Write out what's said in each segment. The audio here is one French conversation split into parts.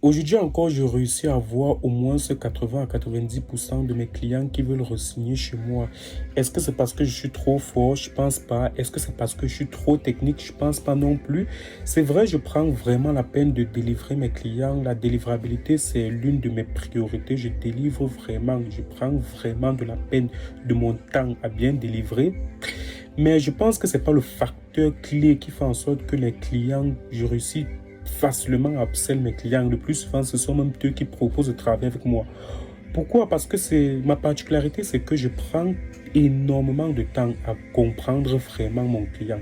Aujourd'hui encore, je réussis à avoir au moins ce 80 à 90% de mes clients qui veulent re-signer chez moi. Est-ce que c'est parce que je suis trop fort? Je pense pas. Est-ce que c'est parce que je suis trop technique? Je pense pas non plus. C'est vrai, je prends vraiment la peine de délivrer mes clients. La délivrabilité, c'est l'une de mes priorités. Je délivre vraiment. Je prends vraiment de la peine, de mon temps à bien délivrer. Mais je pense que c'est pas le facteur clé qui fait en sorte que les clients, je réussis facilement à upsell mes clients. Le plus souvent, ce sont même eux qui proposent de travailler avec moi. Pourquoi? Parce que c'est ma particularité, c'est que je prends énormément de temps à comprendre vraiment mon client.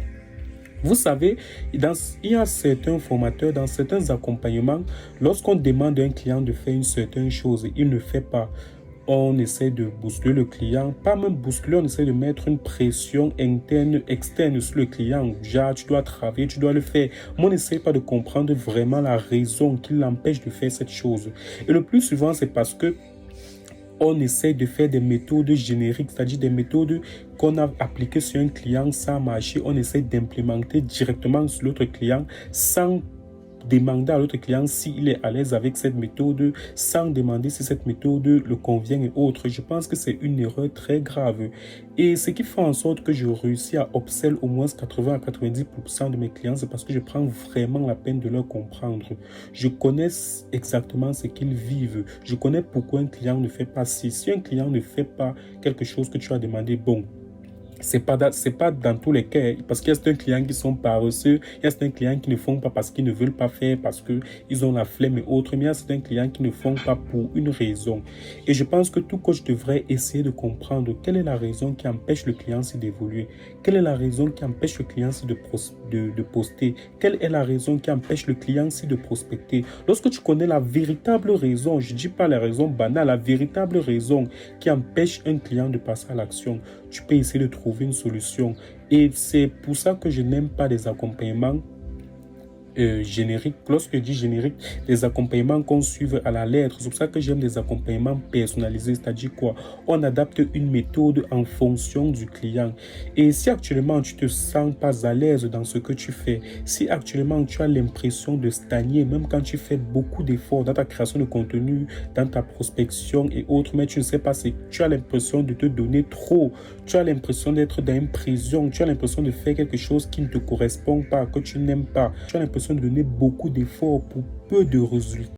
Vous savez, il y a certains formateurs, dans certains accompagnements, lorsqu'on demande à un client de faire une certaine chose, il ne fait pas. On essaie de bousculer le client, pas même bousculer, on essaie de mettre une pression interne, externe sur le client. Genre, tu dois travailler, tu dois le faire. Mais on n'essaie pas de comprendre vraiment la raison qui l'empêche de faire cette chose. Et le plus souvent, c'est parce que on essaie de faire des méthodes génériques, c'est-à-dire des méthodes qu'on a appliquées sur un client sans marcher. On essaie d'implémenter directement sur l'autre client sans demander à l'autre client s'il est à l'aise avec cette méthode, sans demander si cette méthode le convient et autres. Je pense que c'est une erreur très grave. Et ce qui fait en sorte que je réussis à upsell au moins 80 à 90% de mes clients, c'est parce que je prends vraiment la peine de leur comprendre. Je connais exactement ce qu'ils vivent. Je connais pourquoi un client ne fait pas ci. Si un client ne fait pas quelque chose que tu as demandé, bon, c'est pas dans tous les cas, parce qu'il y a certains clients qui sont paresseux, il y a certains clients qui ne font pas parce qu'ils ne veulent pas faire, parce qu'ils ont la flemme et autres, mais il y a certains clients qui ne font pas pour une raison. Et je pense que tout coach devrait essayer de comprendre quelle est la raison qui empêche le client d'évoluer, quelle est la raison qui empêche le client de poster, quelle est la raison qui empêche le client de prospecter. Lorsque tu connais la véritable raison, je ne dis pas la raison banale, la véritable raison qui empêche un client de passer à l'action, tu peux essayer de trouver une solution. Et c'est pour ça que je n'aime pas les accompagnements génériques. Lorsque je dis générique, des accompagnements qu'on suive à la lettre. C'est pour ça que j'aime des accompagnements personnalisés. C'est-à-dire quoi? On adapte une méthode en fonction du client. Et si actuellement tu te sens pas à l'aise dans ce que tu fais, si actuellement tu as l'impression de stagner, même quand tu fais beaucoup d'efforts dans ta création de contenu, dans ta prospection et autres, mais tu ne sais pas, tu as l'impression de te donner trop, tu as l'impression d'être dans une prison, tu as l'impression de faire quelque chose qui ne te correspond pas, que tu n'aimes pas, tu as l'impression de donner beaucoup d'efforts pour peu de résultats.